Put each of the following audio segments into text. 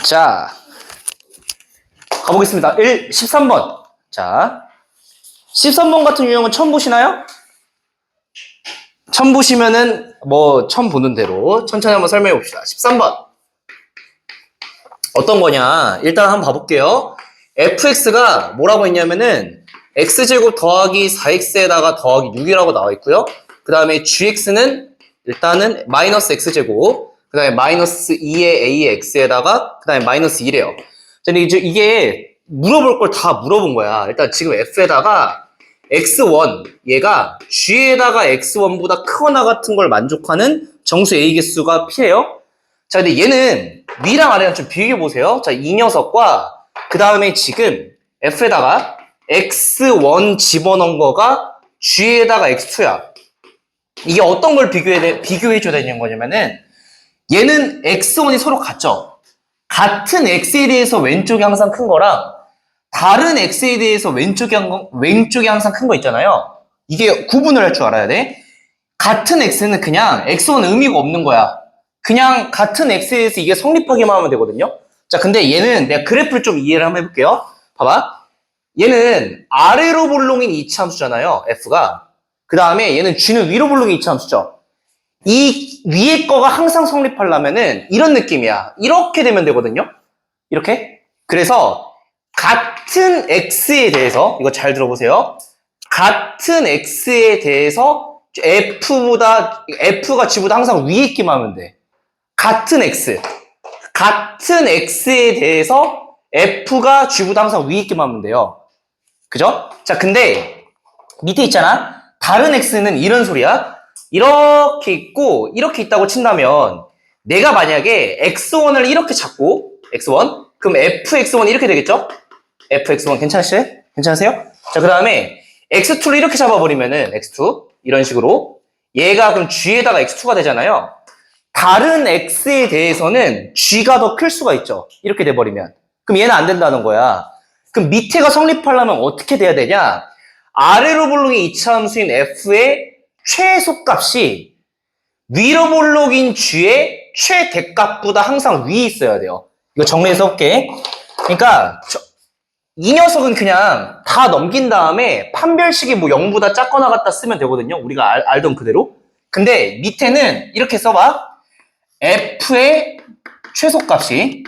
자, 가보겠습니다. 13번. 자, 13번 같은 유형은 처음 보시나요? 처음 보시면은, 처음 보는 대로 천천히 한번 설명해 봅시다. 13번. 어떤 거냐? 일단 한번 봐볼게요. fx가 뭐라고 했냐면은, x제곱 더하기 4x에다가 더하기 6이라고 나와 있고요. 그 다음에 gx는 일단은 마이너스 x제곱, 그 다음에 마이너스 2의 a의 x에다가, 그 다음에 마이너스 2래요. 근데 이게 물어볼 걸 다 물어본 거야. 일단 지금 f에다가 x1, 얘가 g에다가 x1보다 크거나 같은 걸 만족하는 정수 a 개수가 p예요. 자, 근데 얘는 위랑 아래랑 좀 비교해 보세요. 자, 이 녀석과 그 다음에 지금 f에다가 x1 집어넣은 거가 g에다가 x2야. 이게 어떤 걸 비교해줘야 되는 거냐면은, 얘는 x1이 서로 같죠? 같은 x에 대해서 왼쪽이 항상 큰 거랑 다른 x에 대해서 왼쪽이 항상 큰 거 있잖아요. 이게 구분을 할 줄 알아야 돼. 같은 x는 그냥 x1은 의미가 없는 거야. 그냥 같은 x에 대해서 이게 성립하기만 하면 되거든요. 자, 근데 얘는 내가 그래프를 좀 이해를 한번 해볼게요. 봐봐. 얘는 아래로 볼록인 이차함수잖아요. f가. 그 다음에 얘는 g는 위로 볼록인 이차함수죠. 이 위에 거가 항상 성립하려면은 이런 느낌이야. 이렇게 되면 되거든요. 이렇게. 그래서 같은 x에 대해서, 이거 잘 들어보세요. 같은 x에 대해서 f가 g보다 항상 위에 있기만 하면 돼. 같은 x에 대해서 f가 g보다 항상 위에 있기만 하면 돼요. 그죠? 자, 근데 밑에 있잖아. 다른 x는 이런 소리야. 이렇게 있고 이렇게 있다고 친다면 내가 만약에 x1을 이렇게 잡고 x1, 그럼 fx1 이렇게 되겠죠? fx1 괜찮으세요? 자, 그 다음에 x2를 이렇게 잡아버리면은 x2 이런 식으로 얘가 그럼 g에다가 x2가 되잖아요. 다른 x에 대해서는 g가 더 클 수가 있죠. 이렇게 돼버리면. 그럼 얘는 안 된다는 거야. 그럼 밑에가 성립하려면 어떻게 돼야 되냐? 아래로 볼록인 이차함수인 f의 최소값이 위로 볼록인 g의 최대값보다 항상 위에 있어야 돼요. 이거 정리해서 볼게. 그러니까 이 녀석은 그냥 다 넘긴 다음에 판별식이 0보다 작거나 같다 쓰면 되거든요. 우리가 알던 그대로. 근데 밑에는 이렇게 써봐. f의 최소값이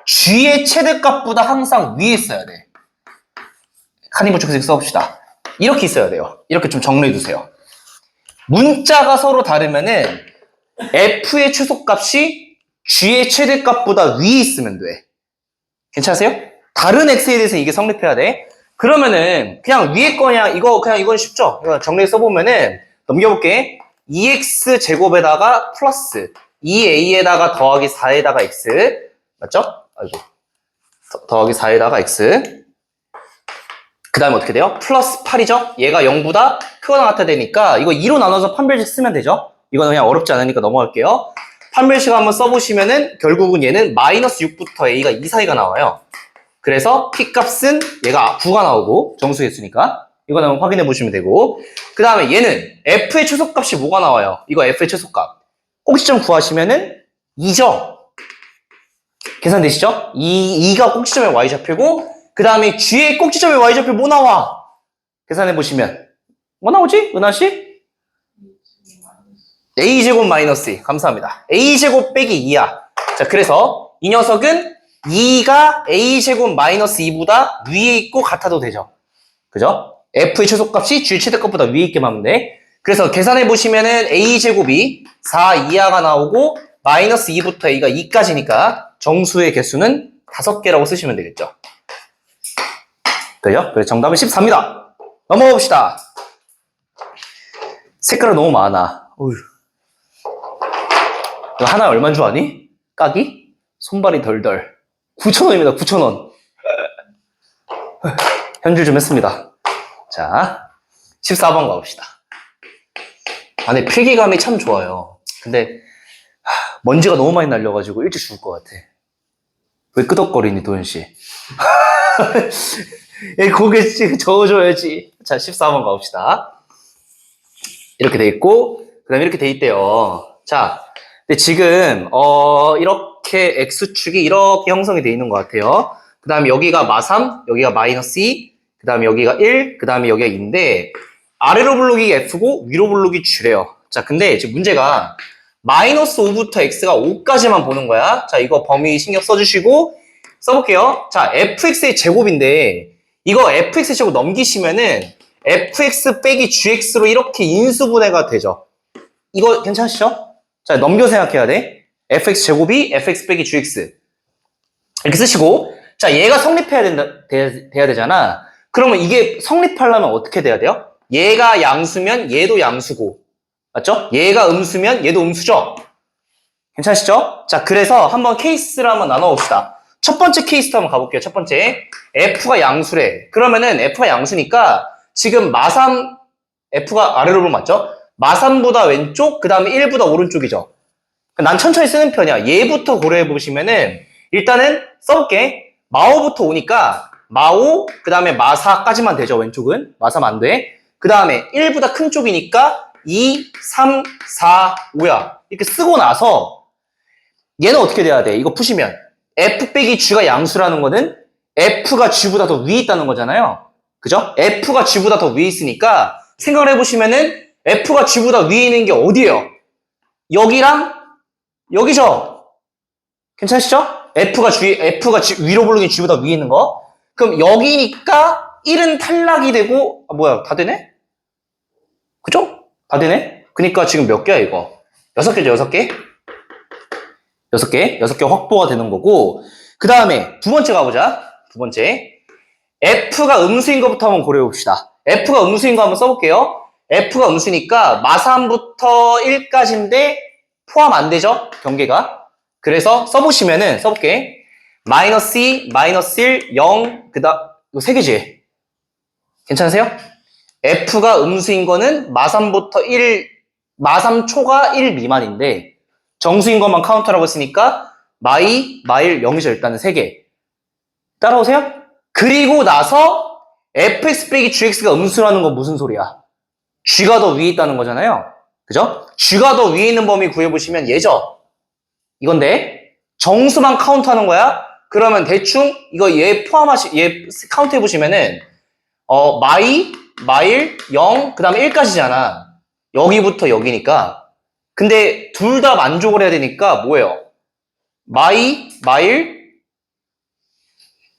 g의 최대값보다 항상 위에 있어야 돼. 카니부초에서 써봅시다. 이렇게 있어야 돼요. 이렇게 좀 정리해두세요. 문자가 서로 다르면은 f의 최소값이 g의 최대값보다 위에 있으면 돼. 괜찮으세요? 다른 x에 대해서 이게 성립해야 돼. 그러면은 그냥 위에 거냐 이건 쉽죠? 이거 정리해 써보면은 넘겨볼게. 2x 제곱에다가 플러스 2a에다가 더하기 4에다가 x 맞죠? 아이고 더하기 4에다가 x 그 다음에 어떻게 돼요? 플러스 8이죠? 얘가 0보다 크거나 같아 되니까 이거 2로 나눠서 판별식 쓰면 되죠? 이거는 그냥 어렵지 않으니까 넘어갈게요. 판별식 한번 써보시면은 결국은 얘는 마이너스 6부터 a가 2 사이가 나와요. 그래서 p값은 얘가 9가 나오고 정수개수니까 이거는 확인해 보시면 되고 그 다음에 얘는 f의 최소값이 뭐가 나와요? 이거 f의 최소값 꼭지점 구하시면은 2죠? 계산되시죠? 2가 꼭지점의 y좌표고 그 다음에 g의 꼭지점의 y좌표 뭐 나와? 계산해 보시면 뭐 나오지? 은하씨? a제곱 마이너스 2 감사합니다. a제곱 빼기 2야. 자, 그래서 이 녀석은 2가 a제곱 마이너스 2보다 위에 있고 같아도 되죠. 그죠? f의 최소값이 g의 최대값보다 위에 있게만 하면 돼. 그래서 계산해 보시면은 a제곱이 4 이하가 나오고 마이너스 2부터 a가 2까지니까 정수의 개수는 5개라고 쓰시면 되겠죠. 그죠? 그래서 정답은 14입니다. 넘어가 봅시다. 색깔은 너무 많아. 어휴. 이거 하나에 얼마인 줄 아니? 까기? 손발이 덜덜. 9,000원입니다. 9,000원. 현질 좀 했습니다. 자, 14번 가봅시다. 안에 필기감이 참 좋아요. 근데 먼지가 너무 많이 날려가지고 일찍 죽을 것 같아. 왜 끄덕거리니, 도현씨? 고개 저어줘야지. 자, 14번 가봅시다. 이렇게 돼 있고 그 다음에 이렇게 돼 있대요. 자, 근데 지금 이렇게 x축이 이렇게 형성이 되어 있는 것 같아요. 그 다음에 여기가 마3, 여기가 마이너스 2, 그 다음에 여기가 1, 그 다음에 여기가 2인데 아래로 블록이 f고 위로 블록이 g래요. 자, 근데 지금 문제가 마이너스 5부터 x가 5까지만 보는 거야. 자, 이거 범위 신경 써주시고 써볼게요. 자, fx의 제곱인데 이거 fx의 제곱 넘기시면은 fx 빼기 gx로 이렇게 인수분해가 되죠. 이거 괜찮으시죠? 자, 넘겨 생각해야 돼. fx 제곱이 fx 빼기 gx 이렇게 쓰시고 자, 얘가 성립해야 돼야 되잖아. 그러면 이게 성립하려면 어떻게 돼야 돼요? 얘가 양수면 얘도 양수고 맞죠? 얘가 음수면 얘도 음수죠? 괜찮으시죠? 자, 그래서 한번 케이스를 한번 나눠봅시다. 첫 번째 케이스로 한번 가볼게요. 첫 번째 f가 양수래. 그러면은 f가 양수니까 지금 마3 f가 아래로 보면 맞죠? 마3보다 왼쪽 그 다음에 1보다 오른쪽이죠. 난 천천히 쓰는 편이야. 얘부터 고려해보시면은 일단은 써볼게. 마5부터 오니까 마5 그 다음에 마4까지만 되죠. 왼쪽은 마3 안 돼. 그 다음에 1보다 큰 쪽이니까 2, 3, 4, 5야. 이렇게 쓰고 나서 얘는 어떻게 돼야 돼? 이거 푸시면 f 빼기 g가 양수라는 거는 f가 g보다 더 위에 있다는 거잖아요. 그죠? f가 g보다 더 위에 있으니까 생각을 해보시면은 f가 g보다 위에 있는 게 어디예요? 여기랑 여기죠? 괜찮으시죠? f가 위로 부르긴 g보다 위에 있는 거. 그럼 여기니까 1은 탈락이 되고 뭐야 다 되네? 그죠? 다 되네? 그니까 지금 몇 개야 이거? 6개죠 6개? 6개 확보가 되는 거고 그 다음에 두 번째 가보자. 두 번째 f가 음수인 것부터 한번 고려해 봅시다. f가 음수인 거 한번 써볼게요. f가 음수니까 마3부터 1까지인데 포함 안 되죠? 경계가. 그래서 써보시면은 써볼게. 마이너스 2, 마이너스 1, 0, 그다음 이거 3개지? 괜찮으세요? f가 음수인 거는 마3부터 1, 마3 초가 1 미만인데 정수인 것만 카운트라고 했으니까 마2, 마1, 0이죠. 일단은 3개. 따라오세요? 그리고 나서 fx 빼기 gx가 음수라는 건 무슨 소리야? g가 더 위에 있다는 거잖아요. 그죠? g가 더 위에 있는 범위 구해보시면 얘죠. 이건데 정수만 카운트하는 거야? 그러면 대충 이거 얘 카운트 해보시면은 마2, 마1, 0, 그 다음에 1까지잖아. 여기부터 여기니까. 근데 둘 다 만족을 해야 되니까 뭐예요? 마2, 마1,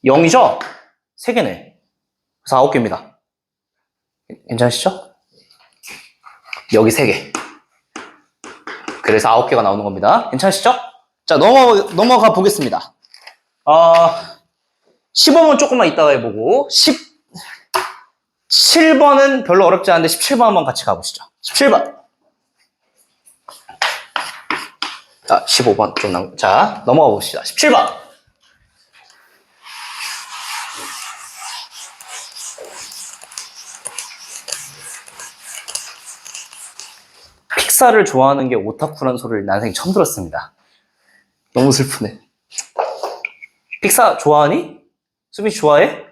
0이죠? 3개네. 그래서 9개입니다. 괜찮으시죠? 여기 3개. 그래서 9개가 나오는 겁니다. 괜찮으시죠? 자, 넘어가 보겠습니다. 15번 조금만 이따가 해보고 17번은 별로 어렵지 않은데 17번 한번 같이 가보시죠. 17번. 자, 15번 좀 자, 넘어가 봅시다. 17번. 픽사를 좋아하는 게 오타쿠라는 소리를 난생 처음 들었습니다. 너무 슬프네. 픽사 좋아하니? 수빈 씨 좋아해?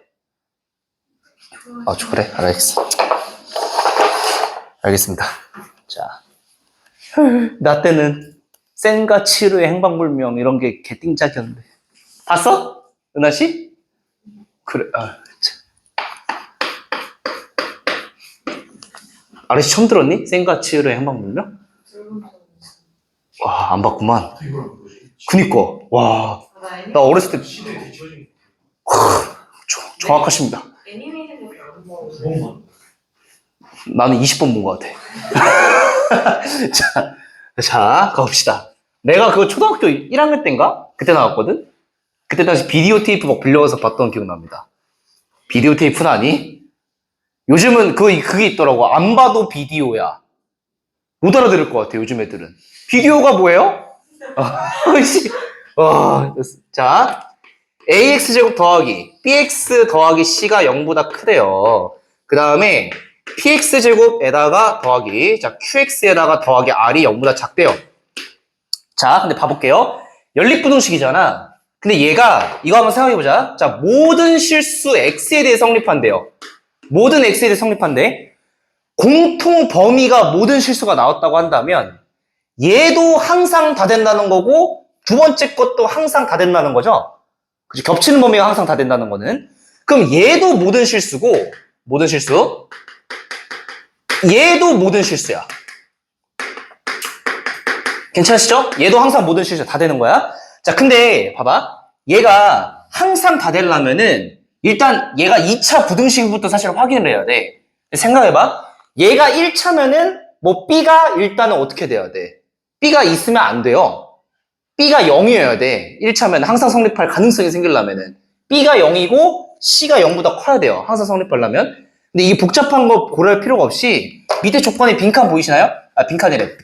그래? 알겠어. 알겠습니다. 자, 나 때는 센과 치르의 행방불명 이런 게 개띵짝이었는데. 봤어? 은하 씨? 그래. 아저씨 처음 들었니? 센과 치르의 행방불명? 와, 안 봤구만. 그니까. 와, 나 어렸을 때 정확하십니다. 나는 20번 본 것 같아. 자, 가봅시다. 내가 그거 초등학교 1학년 때인가? 그때 나왔거든? 그때 당시 비디오 테이프 막 빌려와서 봤던 기억납니다. 비디오 테이프는 아니? 요즘은 그게 있더라고. 안 봐도 비디오야. 못 알아들을 것 같아, 요즘 애들은. 비디오가 뭐예요? 자, ax제곱 더하기 bx 더하기 c가 0보다 크대요. 그 다음에 px제곱에다가 더하기 자 qx에다가 더하기 r이 0보다 작대요. 자, 근데 봐볼게요. 연립부등식이잖아. 근데 얘가 이거 한번 생각해보자. 자, 모든 실수 x에 대해 성립한대요. 모든 x에 대해 성립한대. 공통 범위가 모든 실수가 나왔다고 한다면 얘도 항상 다 된다는 거고 두 번째 것도 항상 다 된다는 거죠. 그치? 겹치는 범위가 항상 다 된다는 거는. 그럼 얘도 모든 실수고 모든 실수. 얘도 모든 실수야. 괜찮으시죠? 얘도 항상 모든 실수 다 되는 거야. 자, 근데 봐봐. 얘가 항상 다 되려면은 일단 얘가 2차 부등식부터 사실 확인을 해야 돼. 생각해봐. 얘가 1차면은 뭐 B가 일단은 어떻게 돼야 돼? B가 있으면 안 돼요. B가 0이어야 돼. 1차면 항상 성립할 가능성이 생기려면은. B가 0이고 C가 0보다 커야 돼요. 항상 성립하려면. 근데 이게 복잡한 거 고려할 필요가 없이 밑에 조건에 빈칸 보이시나요? 아, 빈칸이래.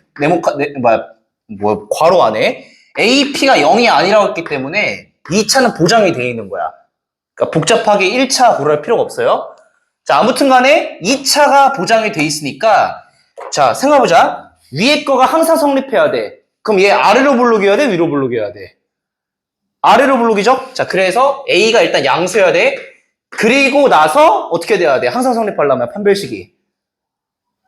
괄호 안에 AP가 0이 아니라고 했기 때문에 2차는 보장이 되어 있는 거야. 그러니까 복잡하게 1차 고려할 필요가 없어요. 자, 아무튼 간에 2차가 보장이 돼 있으니까 자, 생각해보자. 위에 거가 항상 성립해야 돼. 그럼 얘 아래로 블록이어야 돼? 위로 블록이어야 돼? 아래로 블록이죠? 자, 그래서 A가 일단 양수여야 돼. 그리고 나서 어떻게 돼야 돼? 항상 성립하려면 판별식이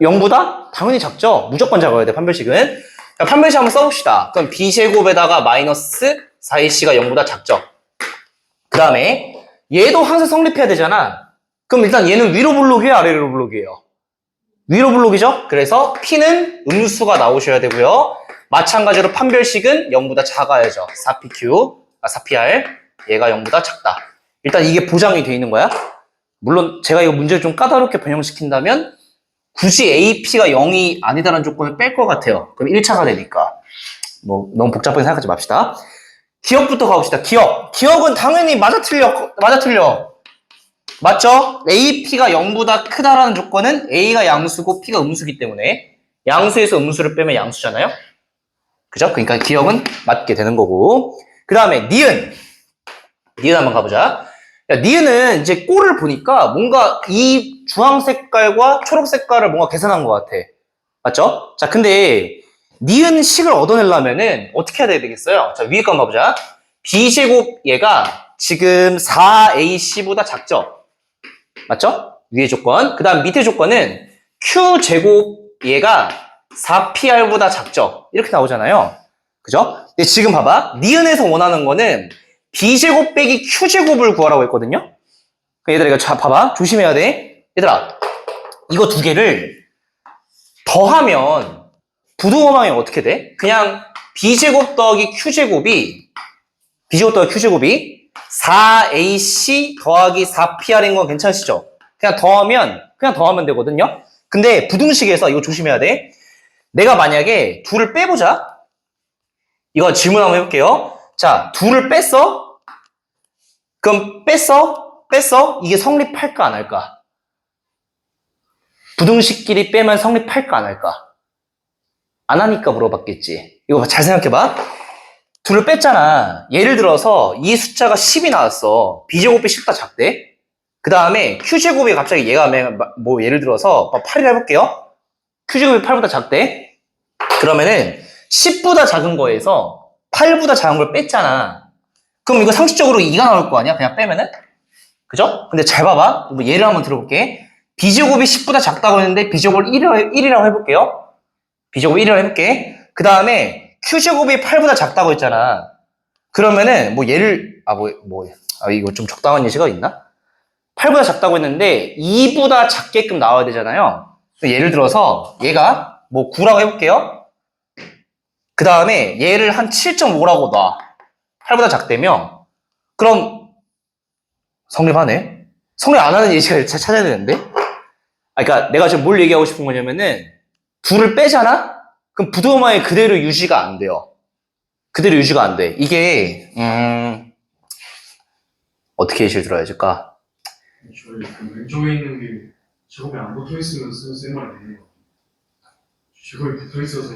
0보다? 당연히 작죠? 무조건 작아야 돼, 판별식은. 자, 판별식 한번 써봅시다. 그럼 B제곱에다가 마이너스 4AC가 0보다 작죠? 그 다음에 얘도 항상 성립해야 되잖아. 그럼 일단 얘는 위로 블록이에요? 아래로 블록이에요? 위로 블록이죠? 그래서 P는 음수가 나오셔야 되고요. 마찬가지로 판별식은 0보다 작아야죠. 4PR. 얘가 0보다 작다. 일단 이게 보장이 돼 있는 거야. 물론 제가 이거 문제를 좀 까다롭게 변형시킨다면 굳이 AP가 0이 아니다라는 조건을 뺄 것 같아요. 그럼 1차가 되니까. 뭐 너무 복잡하게 생각하지 맙시다. 기억부터 가봅시다. 기억은 당연히 맞아 틀려. 맞죠? AP가 0보다 크다라는 조건은 A가 양수고 P가 음수기 때문에 양수에서 음수를 빼면 양수잖아요? 그죠? 그러니까 기억은 맞게 되는 거고. 그 다음에 니은 한번 가보자. 야, 니은은 이제 꼴을 보니까 뭔가 이 주황 색깔과 초록 색깔을 뭔가 계산한 것 같아. 맞죠? 자, 근데 니은 식을 얻어내려면은 어떻게 해야 되겠어요? 자, 위에 거 한번 봐보자. B제곱 얘가 지금 4AC보다 작죠? 맞죠? 위의 조건. 그 다음 밑에 조건은 Q제곱 얘가 4PR보다 작죠? 이렇게 나오잖아요. 그죠? 근데 지금 봐봐. 니은에서 원하는 거는 B제곱 빼기 Q제곱을 구하라고 했거든요? 얘들아, 이거 봐봐. 조심해야 돼. 얘들아, 이거 두 개를 더하면 부등호방이 어떻게 돼? 그냥 B제곱 더하기 Q제곱이 4AC 더하기 4PR인 건 괜찮으시죠? 그냥 더하면 되거든요? 근데 부등식에서 이거 조심해야 돼. 내가 만약에 둘을 빼보자. 이거 질문 한번 해볼게요. 자, 둘을 뺐어? 그럼 뺐어? 이게 성립할까 안 할까? 부등식끼리 빼면 성립할까 안 할까? 안 하니까 물어봤겠지. 이거 잘 생각해봐. 둘을 뺐잖아. 예를 들어서 이 숫자가 10이 나왔어. B제곱이 10보다 작대. 그 다음에 Q제곱이 갑자기 얘가 뭐 예를 들어서 8이라 해볼게요. Q제곱이 8보다 작대. 그러면은 10보다 작은 거에서 8보다 작은 걸 뺐잖아. 그럼 이거 상식적으로 2가 나올 거 아니야? 그냥 빼면은? 그죠? 근데 잘 봐봐. 뭐 예를 한번 들어볼게. B제곱이 10보다 작다고 했는데 B제곱을 1이라고 해볼게요. B제곱 1이라고 해볼게. 그 다음에 Q제곱이 8보다 작다고 했잖아. 그러면은 뭐 이거 좀 적당한 예시가 있나? 8보다 작다고 했는데 2보다 작게끔 나와야 되잖아요. 예를 들어서 얘가 뭐 9라고 해볼게요. 그 다음에 얘를 한 7.5라고 놔. 8보다 작다며? 그럼 성립하네? 성립 안 하는 예시가 찾아야 되는데? 그러니까 내가 지금 뭘 얘기하고 싶은 거냐면은 둘을 빼잖아? 그럼 부등호방이 그대로 유지가 안 돼요. 그대로 유지가 안 돼. 이게 어떻게 예시를 들어야 될까? 저희 그 왼쪽에 있는 게 제곱이 안 붙어 있으면 쓴 말 아니에요. 제곱이 붙어 있어서.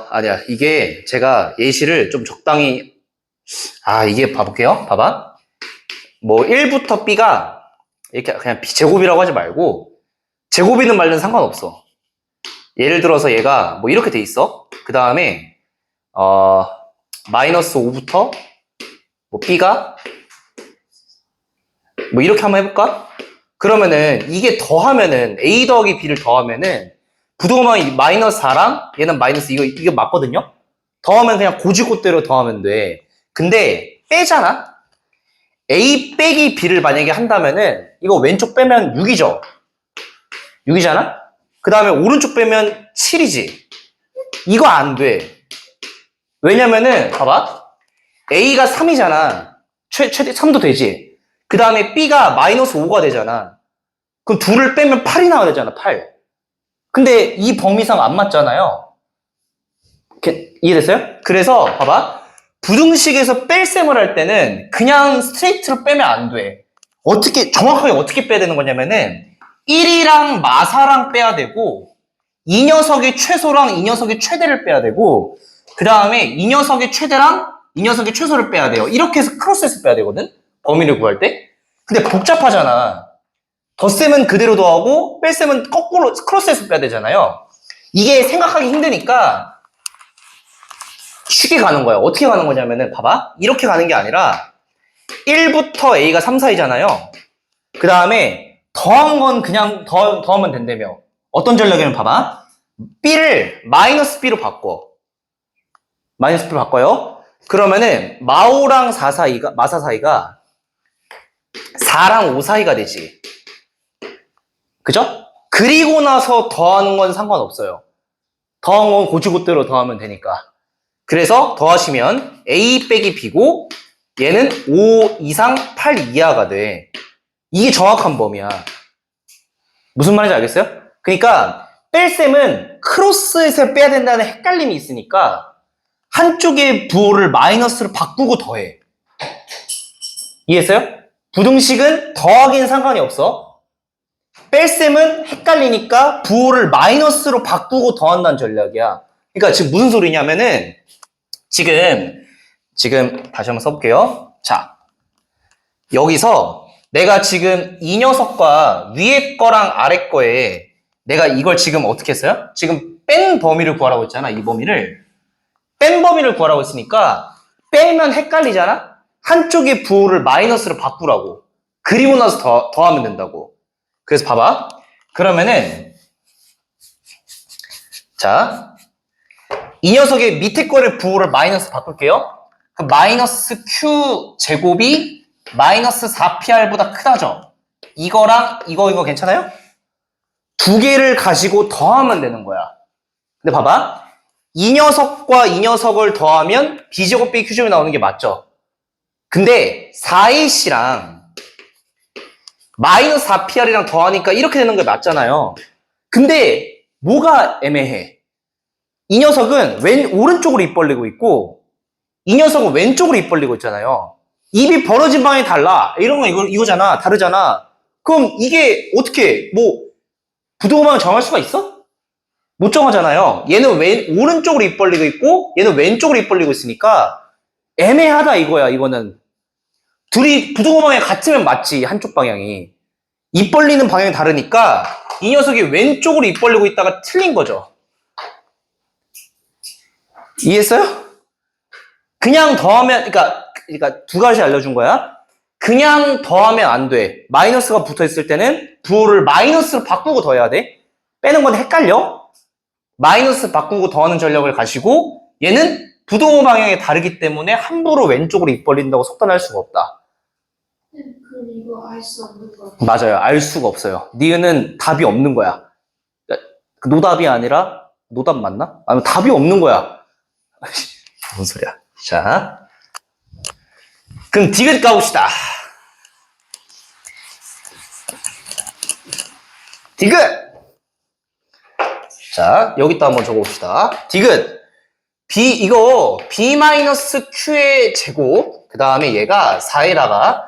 아니야. 이게 제가 예시를 좀 적당히 이게 봐볼게요. 봐봐. 뭐 1부터 B가 이렇게 그냥 B제곱이라고 하지 말고 제곱이든 말든 상관없어. 예를 들어서 얘가 뭐 이렇게 돼 있어. 그 다음에 마이너스 5부터 뭐 B가 뭐 이렇게 한번 해볼까? 그러면은 이게 더하면은 A 더하기 B를 더하면은 부등호방이 마이너스 4랑 얘는 마이너스 이거 맞거든요? 더하면 그냥 고지고대로 더하면 돼. 근데 빼잖아? A 빼기 B를 만약에 한다면은 이거 왼쪽 빼면 6이죠? 6이잖아? 그 다음에 오른쪽 빼면 7이지? 이거 안 돼. 왜냐면은 봐봐. A가 3이잖아. 최대 3도 되지? 그 다음에 B가 마이너스 5가 되잖아. 그럼 2를 빼면 8이 나와야 되잖아, 8. 근데 이 범위상 안 맞잖아요. 이해됐어요? 그래서 봐봐. 부등식에서 뺄셈을 할 때는 그냥 스트레이트로 빼면 안 돼. 정확하게 어떻게 빼야 되는 거냐면은 1이랑 마사랑 빼야 되고 이 녀석의 최소랑 이 녀석의 최대를 빼야 되고 그 다음에 이 녀석의 최대랑 이 녀석의 최소를 빼야 돼요. 이렇게 해서 크로스해서 빼야 되거든? 범위를 구할 때. 근데 복잡하잖아. 덧셈은 그대로 더하고 뺄셈은 거꾸로 크로스해서 빼야 되잖아요. 이게 생각하기 힘드니까 쉽게 가는 거야. 어떻게 가는 거냐면은 봐봐. 이렇게 가는 게 아니라 1부터 A가 3, 4이잖아요. 그 다음에 더한 건 그냥 더하면 된다며. 어떤 전략이냐면 봐봐. B를 마이너스 B로 바꿔. 마이너스 B로 바꿔요. 그러면은 마오랑 마사 사이가 4랑 5 사이가 되지. 그죠? 그리고 나서 더하는 건 상관없어요. 더한 건 고지고대로 더하면 되니까. 그래서 더하시면 A 빼기 B고 얘는 5 이상 8 이하가 돼. 이게 정확한 범위야. 무슨 말인지 알겠어요? 그러니까 뺄셈은 크로스에서 빼야 된다는 헷갈림이 있으니까 한쪽의 부호를 마이너스로 바꾸고 더해. 이해했어요? 부등식은 더하기는 상관이 없어. 뺄셈은 헷갈리니까 부호를 마이너스로 바꾸고 더한다는 전략이야. 그러니까 지금 무슨 소리냐면은 지금 다시 한번 써볼게요. 자, 여기서 내가 지금 이 녀석과 위에 거랑 아래 거에 내가 이걸 지금 어떻게 했어요? 지금 뺀 범위를 구하라고 했잖아. 이 범위를. 뺀 범위를 구하라고 했으니까 빼면 헷갈리잖아? 한쪽의 부호를 마이너스로 바꾸라고. 그리고 나서 더하면 된다고. 그래서 봐봐. 그러면은 자, 이 녀석의 밑에 거를 부호를 마이너스 바꿀게요. 그 마이너스 Q 제곱이 마이너스 4PR보다 크다죠? 이거랑 이거 괜찮아요? 두 개를 가지고 더하면 되는 거야. 근데 봐봐. 이 녀석과 이 녀석을 더하면 B제곱 빼기 Q제곱이 나오는 게 맞죠? 근데 4AC랑 마이너스 4PR이랑 더하니까 이렇게 되는 게 맞잖아요. 근데 뭐가 애매해? 이 녀석은 오른쪽으로 입 벌리고 있고 이 녀석은 왼쪽으로 입 벌리고 있잖아요. 입이 벌어진 방향이 달라. 이런 거 이거잖아. 다르잖아. 그럼 이게 어떻게 부등호방을 정할 수가 있어? 못 정하잖아요. 얘는 오른쪽으로 입 벌리고 있고 얘는 왼쪽으로 입 벌리고 있으니까 애매하다 이거야. 이거는 둘이 부등호방에 같으면 맞지. 한쪽 방향이. 입 벌리는 방향이 다르니까 이 녀석이 왼쪽으로 입 벌리고 있다가 틀린 거죠. 이해했어요? 그냥 더하면 그러니까 두 가지 알려준 거야. 그냥 더하면 안 돼. 마이너스가 붙어있을 때는 부호를 마이너스로 바꾸고 더해야 돼. 빼는 건 헷갈려. 마이너스 바꾸고 더하는 전략을 가시고 얘는 부등호 방향이 다르기 때문에 함부로 왼쪽으로 입 벌린다고 속단할 수가 없다. 그럼 이거 알 수 없는 거. 맞아요. 알 수가 없어요. 니은은 답이 없는 거야. 노답이 아니라 노답 맞나? 아니 답이 없는 거야. 뭔 소리야. 자, 그럼 디귿 가봅시다. 디귿! 자, 여기다 한번 적어봅시다. 디귿. 이거 B-Q의 제곱, 그 다음에 얘가 4에다가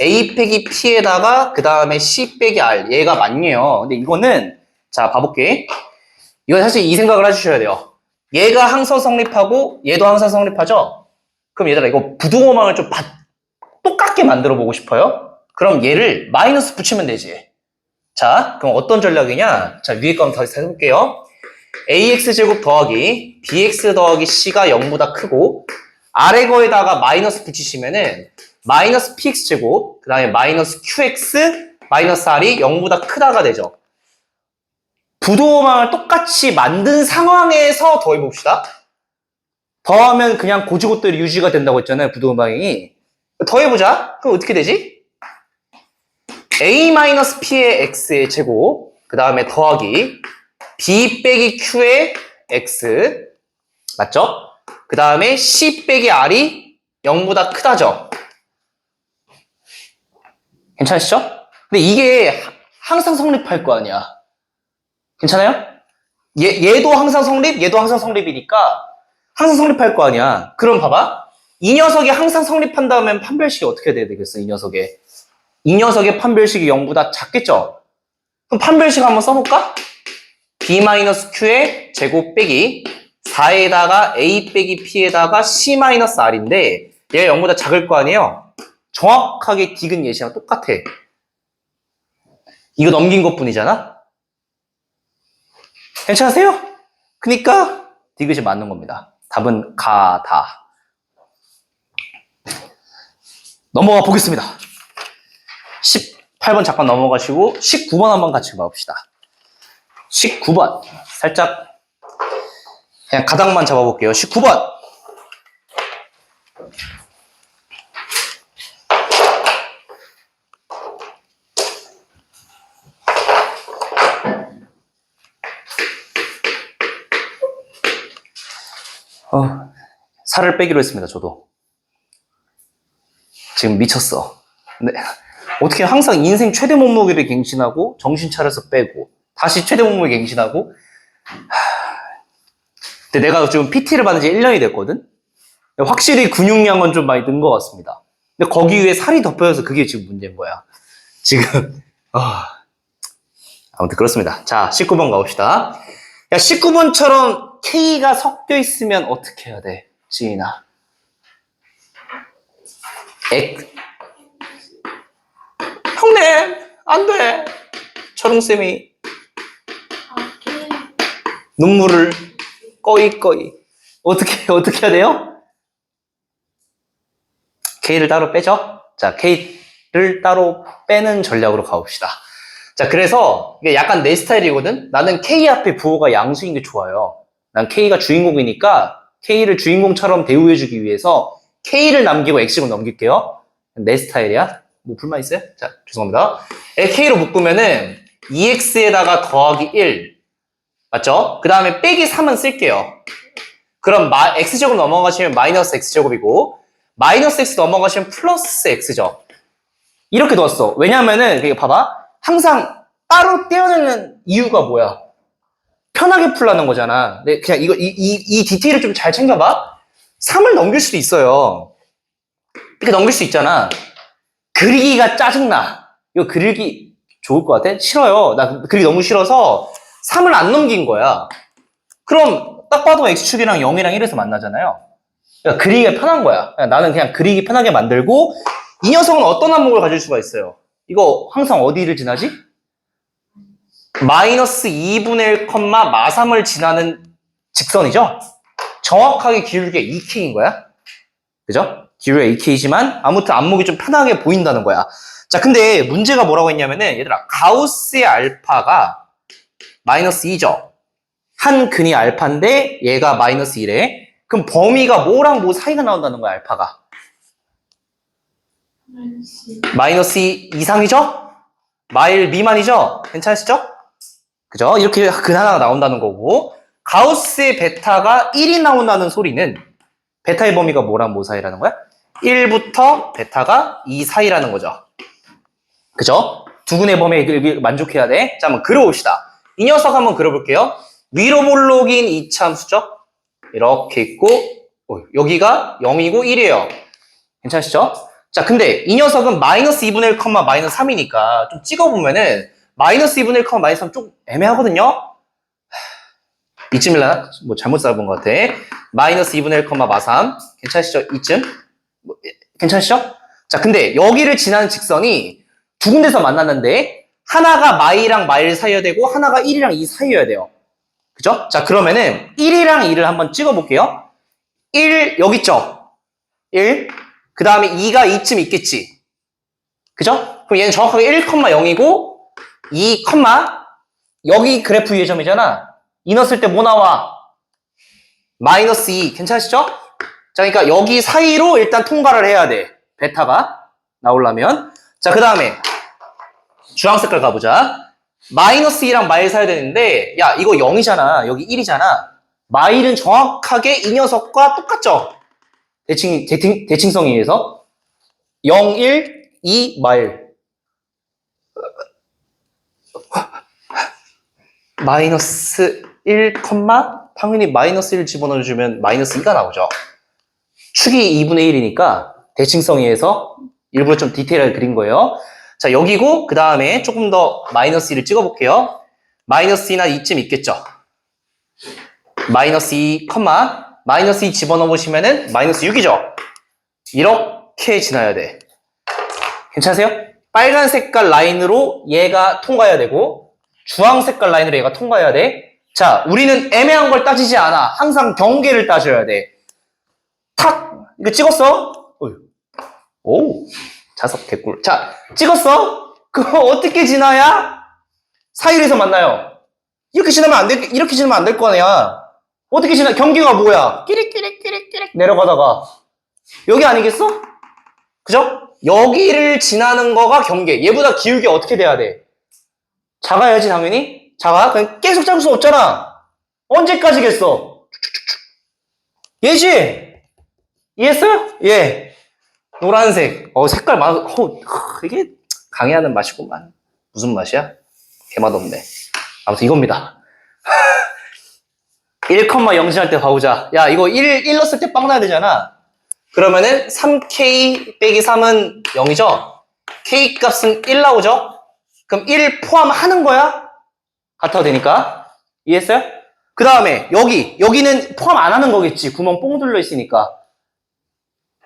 A 빼기 P에다가 그 다음에 C 빼기 R. 얘가 맞네요. 근데 이거는, 자, 봐볼게. 이건 사실 이 생각을 해주셔야 돼요. 얘가 항상 성립하고 얘도 항상 성립하죠? 그럼 얘들아, 이거 부등호방을 좀 똑같게 만들어 보고 싶어요? 그럼 얘를 마이너스 붙이면 되지. 자, 그럼 어떤 전략이냐? 자, 위에 거 한번 다시 해볼게요. AX제곱 더하기 BX 더하기 C가 0보다 크고 아래 거에다가 마이너스 붙이시면은 마이너스 PX제곱 그 다음에 마이너스 QX 마이너스 R이 0보다 크다가 되죠. 부도망을 똑같이 만든 상황에서 더해봅시다. 더하면 그냥 고지고대로 유지가 된다고 했잖아요, 부도망이. 더해보자. 그럼 어떻게 되지? a-p의 x의 제곱, 그 다음에 더하기 b 빼기 q의 x, 맞죠? 그 다음에 c 빼기 r이 0보다 크다죠? 괜찮으시죠? 근데 이게 항상 성립할 거 아니야. 괜찮아요? 얘도 항상 성립, 얘도 항상 성립이니까 항상 성립할 거 아니야. 그럼 봐봐. 이 녀석이 항상 성립한다면 판별식이 어떻게 돼야 되겠어, 이 녀석의. 이 녀석의 판별식이 0보다 작겠죠? 그럼 판별식 한번 써볼까? b-q의 제곱 빼기 4에다가 a 빼기 p에다가 c-r인데 얘가 0보다 작을 거 아니에요? 정확하게 디귿 예시랑 똑같아. 이거 넘긴 것 뿐이잖아? 괜찮으세요? 그니까 디귿이 맞는 겁니다. 답은 가다. 넘어가 보겠습니다. 18번 잠깐 넘어가시고 19번 한번 같이 봐봅시다. 19번 살짝 그냥 가닥만 잡아볼게요. 19번 살을 빼기로 했습니다. 저도 지금 미쳤어. 근데 어떻게 항상 인생 최대 몸무게를 갱신하고 정신 차려서 빼고 다시 최대 몸무게 갱신하고. 근데 내가 지금 PT를 받은 지 1년이 됐거든. 확실히 근육량은 좀 많이 는 것 같습니다. 근데 거기 위에 살이 덮여서 그게 지금 문제인 거야. 지금 아무튼 그렇습니다. 자, 19번 가봅시다. 야, 19번처럼 K가 섞여 있으면 어떻게 해야 돼, 지인아? 형님, 안 돼. 철웅쌤이 눈물을 꺼이. 어떻게 해야 돼요? K를 따로 빼죠? 자, K를 따로 빼는 전략으로 가봅시다. 자, 그래서 이게 약간 내 스타일이거든? 나는 K 앞에 부호가 양수인 게 좋아요. 난 K가 주인공이니까 K를 주인공처럼 대우해주기 위해서 K를 남기고 X로 넘길게요. 내 스타일이야. 뭐 불만 있어요? 자, 죄송합니다. K로 묶으면은 2X에다가 더하기 1. 맞죠? 그 다음에 빼기 3은 쓸게요. 그럼 X제곱 넘어가시면 마이너스 X제곱이고 마이너스 X 넘어가시면 플러스 X죠. 이렇게 넣었어. 왜냐면은 그게 봐봐. 항상 따로 떼어내는 이유가 뭐야? 편하게 풀라는 거잖아. 근데 그냥 이 디테일을 좀 잘 챙겨봐. 3을 넘길 수도 있어요. 이렇게 넘길 수 있잖아. 그리기가 짜증나. 이거 그리기 좋을 것 같아? 싫어요. 나 그리기 너무 싫어서 3을 안 넘긴 거야. 그럼 딱 봐도 X축이랑 0이랑 1에서 만나잖아요. 그러니까 그리기가 편한 거야. 나는 그냥 그리기 편하게 만들고 이 녀석은 어떤 항목을 가질 수가 있어요? 이거 항상 어디를 지나지? 마이너스 2분의 1, 마3을 지나는 직선이죠? 정확하게 기울기가 2K인 거야. 그죠? 기울기가 2K지만 아무튼 안목이 좀 편하게 보인다는 거야. 자, 근데 문제가 뭐라고 했냐면은 얘들아, 가우스의 알파가 마이너스 2죠? 한 근이 알파인데 얘가 마이너스 1에 그럼 범위가 뭐랑 뭐 사이가 나온다는 거야, 알파가. 마이너스 2 이상이죠? 마일 미만이죠? 괜찮으시죠? 그죠? 이렇게 근 하나가 나온다는 거고 가우스의 베타가 1이 나온다는 소리는 베타의 범위가 뭐랑 뭐 사이라는 거야? 1부터 베타가 2 사이라는 거죠. 그죠? 두 근의 범위에 만족해야 돼. 자, 한번 그려봅시다. 이 녀석 한번 그려볼게요. 위로 볼록인 이차함수죠? 이렇게 있고 여기가 0이고 1이에요. 괜찮으시죠? 자, 근데 이 녀석은 마이너스 2분의 1, 마이너스 3이니까 좀 찍어보면은 마이너스 2분의 1, 마이너스 3 좀 애매하거든요? 이쯤이려나? 뭐 잘못 잡은 것 같아. 마이너스 2분의 1, 마3. 괜찮으시죠? 이쯤? 괜찮으시죠? 자, 근데 여기를 지나는 직선이 두 군데서 만났는데 하나가 마이랑 마일 사이여야 되고 하나가 1이랑 2 사이여야 돼요. 그죠? 자, 그러면은 1이랑 2를 한번 찍어볼게요. 1 여기 있죠? 1. 그 다음에 2가 이쯤 있겠지. 그죠? 그럼 얘는 정확하게 1, 0이고 2, 여기 그래프 위의 점이잖아. 이 넣었을 때 뭐 나와? 마이너스 2. 괜찮으시죠? 자, 그러니까 여기 사이로 일단 통과를 해야 돼. 베타가 나오려면. 자, 그 다음에 주황 색깔 가보자. 마이너스 2랑 마일 사야 되는데, 야, 이거 0이잖아. 여기 1이잖아. 마일은 정확하게 이 녀석과 똑같죠? 대칭성에 의해서. 0, 1, 2, 마일. 마이너스 1, 당연히 마이너스 1 집어넣어주면 마이너스 2가 나오죠. 축이 2분의 1이니까 대칭성에 의해서 일부러 좀 디테일하게 그린 거예요. 자, 여기고 그 다음에 조금 더 마이너스 2를 찍어볼게요. 마이너스 2나 2쯤 있겠죠. 마이너스 2, 마이너스 2 집어넣어보시면은 마이너스 6이죠. 이렇게 지나야 돼. 괜찮으세요? 빨간 색깔 라인으로 얘가 통과해야 되고 주황 색깔 라인으로 얘가 통과해야 돼. 자, 우리는 애매한 걸 따지지 않아. 항상 경계를 따져야 돼. 탁! 이거 찍었어? 오, 자석 개꿀. 자, 찍었어? 그거 어떻게 지나야 사이에서 만나요? 이렇게 지나면 안 돼, 이렇게 지나면 안 될 거 아니야. 어떻게 지나? 경계가 뭐야? 끼릭 내려가다가. 여기 아니겠어? 그죠? 여기를 지나는 거가 경계. 얘보다 기울기 어떻게 돼야 돼? 작아야지, 당연히. 작아? 그냥 계속 잡을 수 없잖아. 언제까지겠어? 얘지? 이해했어요? 예. 노란색. 색깔 이게 강의하는 맛이구만. 무슨 맛이야? 개맛없네. 아무튼 이겁니다. 1,0 지날 때 봐보자. 야, 이거 1 넣었을 때 빵 나야 되잖아. 그러면은 3k 빼기 3은 0이죠? k 값은 1 나오죠? 그럼 1 포함하는 거야? 같아도 되니까. 이해했어요? 그 다음에 여기는 포함 안 하는 거겠지. 구멍 뽕 뚫려 있으니까.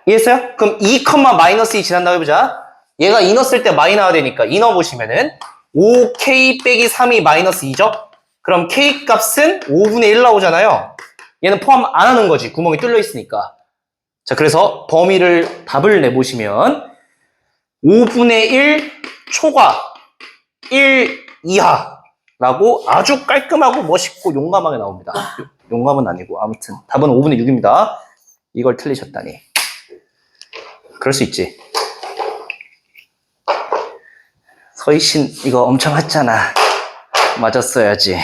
이해했어요? 그럼 2, 마이너스 2 지난다고 해보자. 얘가 2 넣었을 때 마이 나와야 되니까 2 넣어보시면은 5k 빼기 3이 마이너스 2죠? 그럼 k 값은 5분의 1 나오잖아요. 얘는 포함 안 하는 거지. 구멍이 뚫려 있으니까. 자, 그래서 답을 내보시면 5분의 1 초과 1 이하라고 아주 깔끔하고 멋있고 용감하게 나옵니다. 용감은 아니고 아무튼 답은 5분의 6입니다. 이걸 틀리셨다니. 그럴 수 있지. 서희신 이거 엄청 했잖아. 맞았어야지.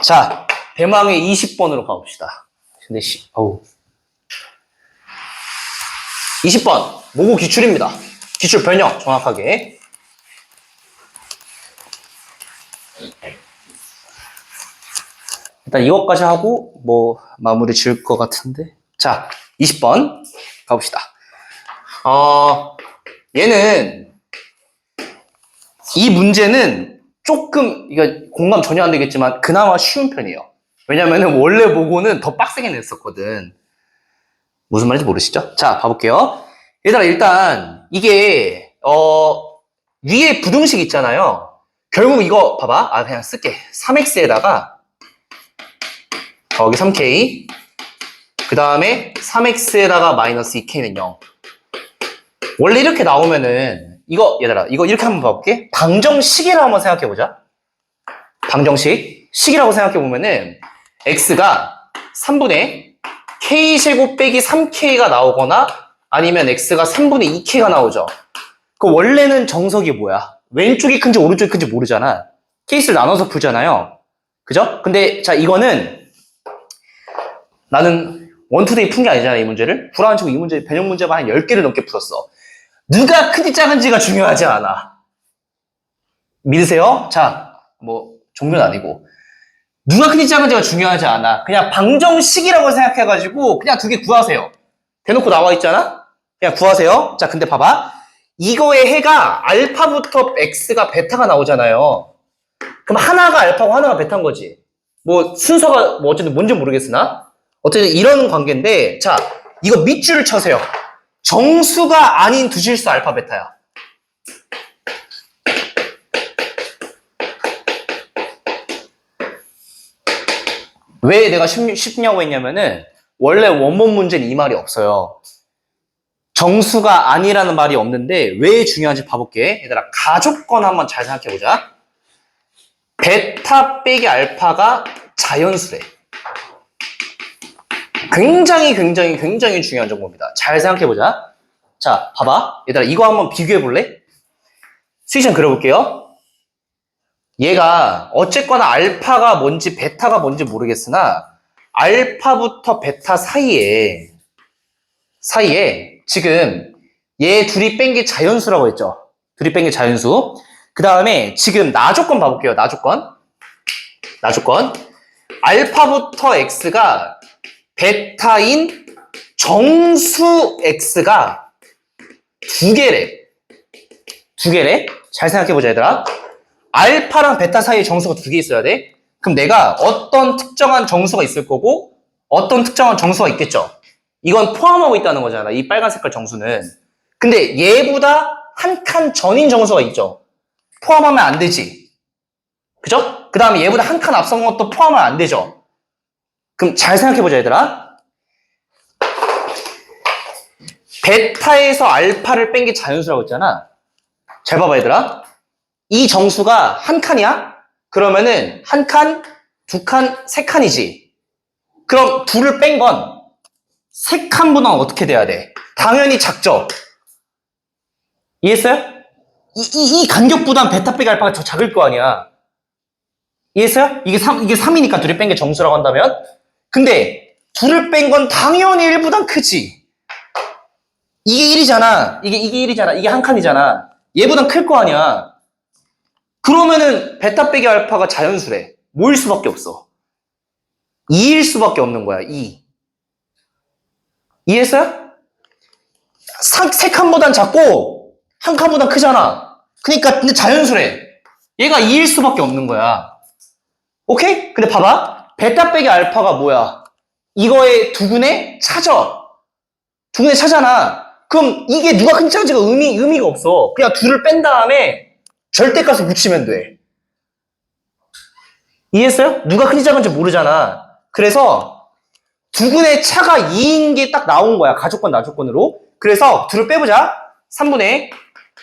자, 대망의 20번으로 가봅시다. 근데 20번 모국 기출입니다. 기출 변형 정확하게. 일단 이것까지 하고 마무리 지을 것 같은데. 자, 20번 가봅시다. 얘는 이 문제는 조금 이거 공감 전혀 안 되겠지만 그나마 쉬운 편이에요. 왜냐면은 원래 보고는 더 빡세게 냈었거든. 무슨 말인지 모르시죠? 자, 봐볼게요. 얘들아, 일단 이게 위에 부등식 있잖아요. 결국 이거 봐봐. 그냥 쓸게. 3x에다가 더하기 3k 그 다음에 3x에다가 마이너스 2k는 0. 원래 이렇게 나오면은 얘들아 이거 이렇게 한번 봐볼게. 방정식이라고 한번 생각해보자. 방정식 식이라고 생각해보면은 x가 3분의 k제곱 빼기 3k가 나오거나 아니면 x가 3분의 2k가 나오죠. 그 원래는 정석이 뭐야? 왼쪽이 큰지 오른쪽이 큰지 모르잖아. 케이스를 나눠서 풀잖아요. 그죠? 근데 자, 이거는 나는 원투데이 푼 게 아니잖아. 이 문제를 불안치고 이 문제 변형 문제만 한 10개를 넘게 풀었어. 누가 큰지 작은지가 중요하지 않아. 믿으세요? 자, 종교는 아니고 누가 큰지 작은지가 중요하지 않아. 그냥 방정식이라고 생각해가지고 그냥 두 개 구하세요. 대놓고 나와 있잖아? 그냥 구하세요. 자, 근데 봐봐. 이거의 해가 알파부터 x가 베타가 나오잖아요. 그럼 하나가 알파고 하나가 베타인 거지. 순서가 어쨌든 뭔지 모르겠으나 어쨌든 이런 관계인데, 자, 이거 밑줄을 쳐세요. 정수가 아닌 두 실수 알파 베타야. 왜 내가 쉽냐고 했냐면은 원래 원본 문제는 이 말이 없어요. 정수가 아니라는 말이 없는데 왜 중요한지 봐볼게. 얘들아, 가족권 한번 잘 생각해보자. 베타 빼기 알파가 자연수래. 굉장히 중요한 정보입니다. 잘 생각해보자. 자, 봐봐. 얘들아, 이거 한번 비교해볼래? 수익션 그려볼게요. 얘가 어쨌거나 알파가 뭔지 베타가 뭔지 모르겠으나 알파부터 베타 사이에 지금 얘 둘이 뺀 게 자연수라고 했죠. 둘이 뺀 게 자연수. 그 다음에 지금 나조건 봐볼게요. 나조건. 알파부터 x가 베타인 정수 x가 두 개래. 잘 생각해보자, 얘들아. 알파랑 베타 사이에 정수가 두 개 있어야 돼. 그럼 내가 어떤 특정한 정수가 있을 거고 어떤 특정한 정수가 있겠죠. 이건 포함하고 있다는 거잖아. 이 빨간 색깔 정수는. 근데 얘보다 한 칸 전인 정수가 있죠. 포함하면 안 되지. 그죠? 그 다음에 얘보다 한 칸 앞선 것도 포함하면 안 되죠. 그럼 잘 생각해보자, 얘들아. 베타에서 알파를 뺀 게 자연수라고 했잖아. 잘 봐봐, 얘들아. 이 정수가 한 칸이야? 그러면은 한 칸, 두 칸, 세 칸이지. 그럼 둘을 뺀 건 세 칸보다 어떻게 돼야 돼? 당연히 작죠? 이해했어요? 이 간격보단 베타 빼기 알파가 더 작을 거 아니야. 이해했어요? 이게 3이니까 둘이 뺀 게 정수라고 한다면? 근데 둘을 뺀 건 당연히 1보단 크지. 이게 1이잖아. 이게 1이잖아. 이게 한 칸이잖아. 얘보단 클 거 아니야. 그러면은 베타 빼기 알파가 자연수래. 뭐일 수밖에 없어? 2일 수밖에 없는 거야. 2. 이해했어요? 세 칸보단 작고 한 칸보단 크잖아. 그러니까 근데 자연수래. 얘가 2일 수밖에 없는 거야. 오케이? 근데 봐봐. 베타 빼기 알파가 뭐야? 이거의 두근의 차죠. 두근의 차잖아. 그럼 이게 누가 큰지 작은지가 의미가 없어. 그냥 둘을 뺀 다음에 절대값을 붙이면 돼. 이해했어요? 누가 큰지 작은지 모르잖아. 그래서 두근의 차가 2인 게 딱 나온 거야. 가족권, 나조건으로. 그래서 둘을 빼보자. 3분의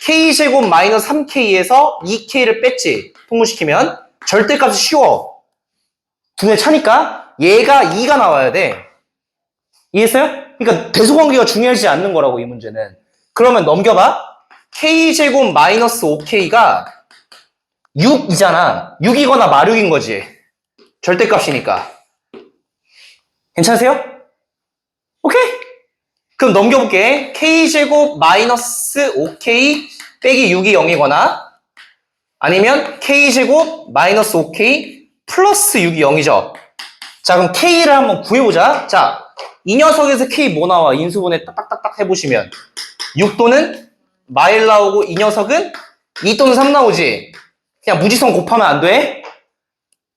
k제곱 마이너스 3k에서 2k를 뺐지. 통분시키면 절대값이 쉬워. 두근의 차니까 얘가 2가 나와야 돼. 이해했어요? 그러니까 대소관계가 중요하지 않는 거라고, 이 문제는. 그러면 넘겨봐. k제곱 마이너스 5k가 6이잖아. 6이거나 마륙인 거지. 절대값이니까. 괜찮으세요? 오케이? 그럼 넘겨볼게. k제곱 마이너스 5k 빼기 6이 0이거나 아니면 k제곱 마이너스 5k 플러스 6이 0이죠. 자, 그럼 k를 한번 구해보자. 자, 이 녀석에서 k 뭐 나와? 인수분해 딱딱딱딱 해보시면 6 또는 마일 나오고 이 녀석은 2 또는 3 나오지. 그냥 무지성 곱하면 안 돼?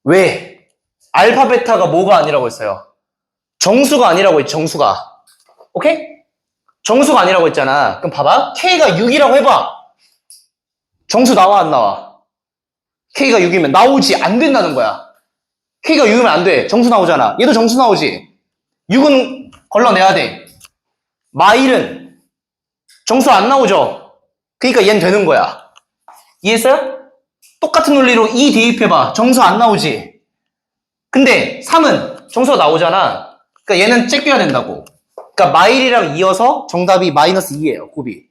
왜? 알파 베타가 뭐가 아니라고 했어요? 정수가 아니라고 했지, 정수가. 오케이? 정수가 아니라고 했잖아. 그럼 봐봐. k가 6이라고 해봐. 정수 나와, 안 나와? k가 6이면 나오지. 안 된다는 거야. k가 6이면 안 돼. 정수 나오잖아. 얘도 정수 나오지. 6은 걸러내야 돼. 마일은 정수 안 나오죠. 그러니까 얘는 되는 거야. 이해했어요? 똑같은 논리로 2 대입해봐. 정수 안 나오지. 근데 3은 정수가 나오잖아. 그러니까 얘는 째껴야 된다고. 그러니까 마일이랑 이어서 정답이 마이너스 2예요. 곱이.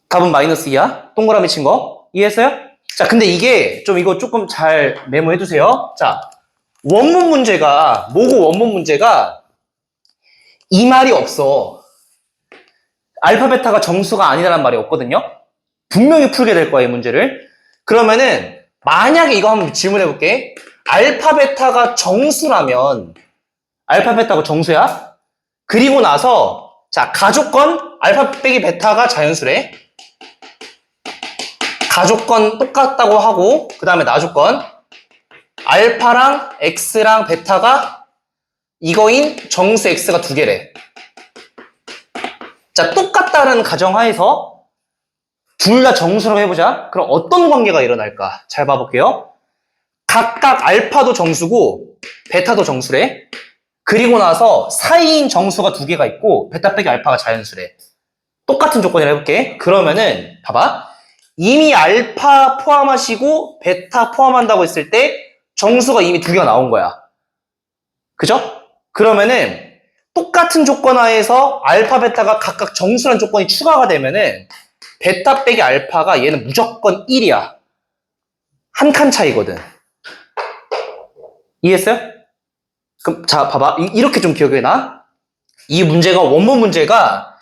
답은 마이너스 2야. 동그라미 친 거. 이해했어요? 자, 근데 이게 이거 조금 잘 메모해 두세요. 자, 원문 문제가 뭐고, 원문 문제가 이 말이 없어. 알파 베타가 정수가 아니라는 말이 없거든요. 분명히 풀게 될 거야, 이 문제를. 그러면은 만약에 이거 한번 질문해 볼게. 알파 베타가 정수라면, 알파 베타가 정수야? 그리고 나서 자, 가족건 알파 빼기 베타가 자연수래. 가족건 똑같다고 하고, 그 다음에 나조건 알파랑 x랑 베타가 이거인 정수 x가 두 개래. 자, 똑같다는 가정하에서 둘 다 정수라고 해보자. 그럼 어떤 관계가 일어날까? 잘 봐볼게요. 각각 알파도 정수고 베타도 정수래. 그리고 나서 사이인 정수가 두 개가 있고 베타 빼기 알파가 자연수래. 똑같은 조건이라 해볼게. 그러면은 봐봐. 이미 알파 포함하시고 베타 포함한다고 했을 때 정수가 이미 두 개가 나온 거야. 그죠? 그러면은 똑같은 조건 하에서 알파, 베타가 각각 정수란 조건이 추가가 되면은 베타 빼기 알파가 얘는 무조건 1이야. 한 칸 차이거든. 이해했어요? 그럼 자 봐봐. 이렇게 좀 기억해 놔. 이 문제가 원문 문제가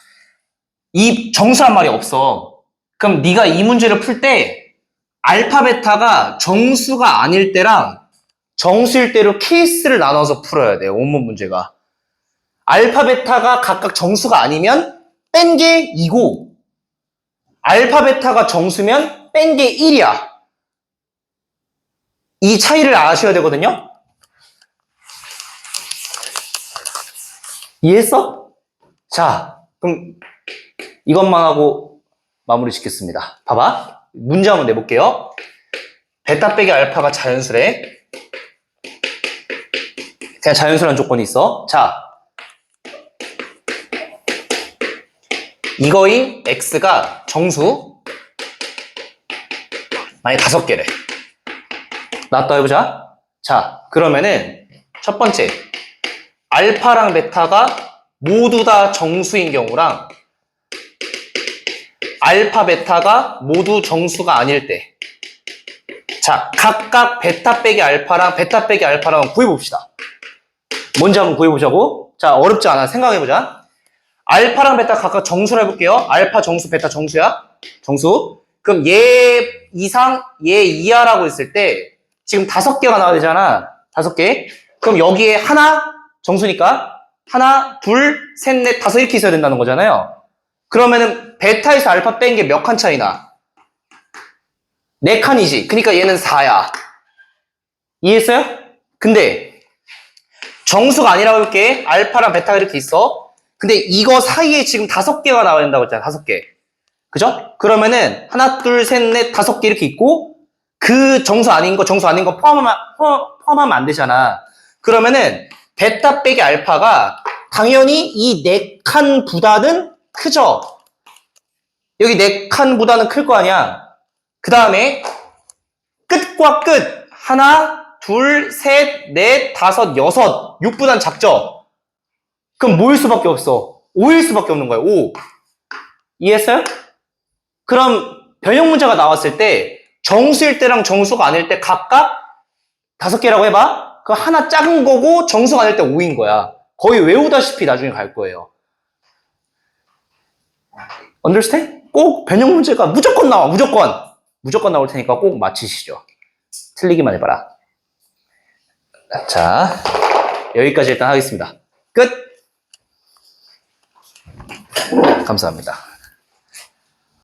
이 정수란 말이 없어. 그럼 네가 이 문제를 풀 때 알파, 베타가 정수가 아닐 때랑 정수일 때로 케이스를 나눠서 풀어야 돼. 원문 문제가. 알파, 베타가 각각 정수가 아니면 뺀 게 2고 알파, 베타가 정수면 뺀 게 1이야. 이 차이를 아셔야 되거든요. 이해했어? 자, 그럼 이것만 하고 마무리 짓겠습니다. 봐봐. 문제 한번 내볼게요. 베타 빼기 알파가 자연수래. 그냥 자연수라는 조건이 있어. 자, 이거인 x가 정수 만약에 5개래. 나왔다 해보자. 자, 그러면은 첫 번째 알파랑 베타가 모두 다 정수인 경우랑 알파, 베타가 모두 정수가 아닐 때. 자, 각각 베타 빼기 알파랑 베타 빼기 알파랑 구해봅시다. 뭔지 한번 구해보자고. 자, 어렵지 않아. 생각해보자. 알파랑 베타 각각 정수를 해볼게요. 알파 정수, 베타 정수야. 정수. 그럼 얘 이상, 얘 이하라고 했을 때 지금 5개가 나와야 되잖아. 5개. 그럼 여기에 하나 정수니까 하나, 둘, 셋, 넷, 5 이렇게 있어야 된다는 거잖아요. 그러면은 베타에서 알파 뺀 게 몇 칸 차이나? 4칸이지. 그러니까 얘는 4야. 이해했어요? 근데 정수가 아니라고 할게. 알파랑 베타가 이렇게 있어. 근데 이거 사이에 지금 5개가 나와야 된다고 했잖아. 5개. 그죠? 그러면은 하나, 둘, 셋, 넷, 5개 이렇게 있고 그 정수 아닌 거 포함하면 안 되잖아. 그러면은 베타 빼기 알파가 당연히 이 4칸보다는 크죠? 여기 4칸보다는 클 거 아니야? 그 다음에 끝과 끝 하나, 둘, 셋, 넷, 5, 6 6보단 작죠? 그럼 뭐일 수밖에 없어? 5일 수밖에 없는 거야. 5. 이해했어요? 그럼 변형 문제가 나왔을 때 정수일 때랑 정수가 아닐 때 각각 5개라고 해봐. 그 하나 작은 거고 정수가 아닐 때 5인 거야. 거의 외우다시피 나중에 갈 거예요. understand? 꼭 변형 문제가 무조건 나와. 무조건 나올 테니까 꼭 맞히시죠. 틀리기만 해봐라. 자, 여기까지 일단 하겠습니다. 끝! 감사합니다.